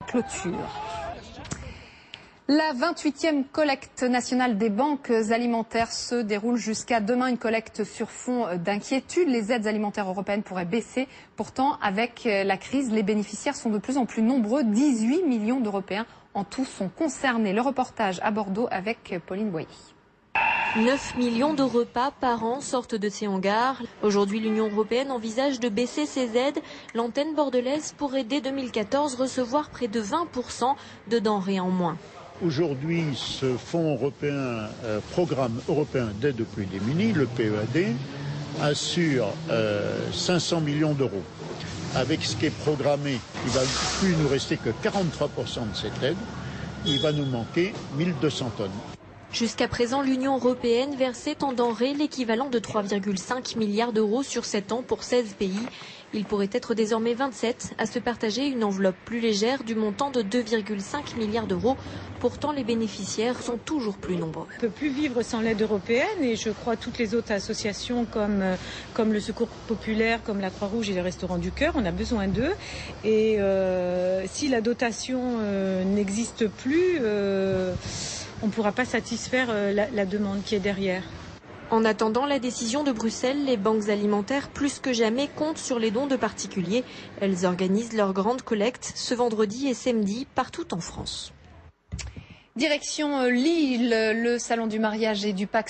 clôture. La 28e collecte nationale des banques alimentaires se déroule jusqu'à demain. Une collecte sur fond d'inquiétude. Les aides alimentaires européennes pourraient baisser. Pourtant, avec la crise, les bénéficiaires sont de plus en plus nombreux. 18 millions d'Européens en tout sont concernés. Le reportage à Bordeaux avec Pauline Boyer. 9 millions de repas par an sortent de ces hangars. Aujourd'hui, l'Union européenne envisage de baisser ses aides. L'antenne bordelaise pourrait dès 2014 recevoir près de 20% de denrées en moins. Aujourd'hui, ce fonds européen, programme européen d'aide aux plus démunis, le PEAD, assure 500 millions d'euros. Avec ce qui est programmé, il ne va plus nous rester que 43% de cette aide. Il va nous manquer 1200 tonnes. Jusqu'à présent, l'Union européenne versait en denrées l'équivalent de 3,5 milliards d'euros sur 7 ans pour 16 pays. Il pourrait être désormais 27 à se partager une enveloppe plus légère du montant de 2,5 milliards d'euros. Pourtant, les bénéficiaires sont toujours plus nombreux. On ne peut plus vivre sans l'aide européenne et je crois toutes les autres associations comme le Secours populaire, comme la Croix-Rouge et les Restaurants du Cœur, on a besoin d'eux. Et si la dotation n'existe plus, on ne pourra pas satisfaire la demande qui est derrière. En attendant la décision de Bruxelles, les banques alimentaires, plus que jamais, comptent sur les dons de particuliers. Elles organisent leur grande collecte ce vendredi et samedi partout en France. Direction Lille, le salon du mariage et du Pacs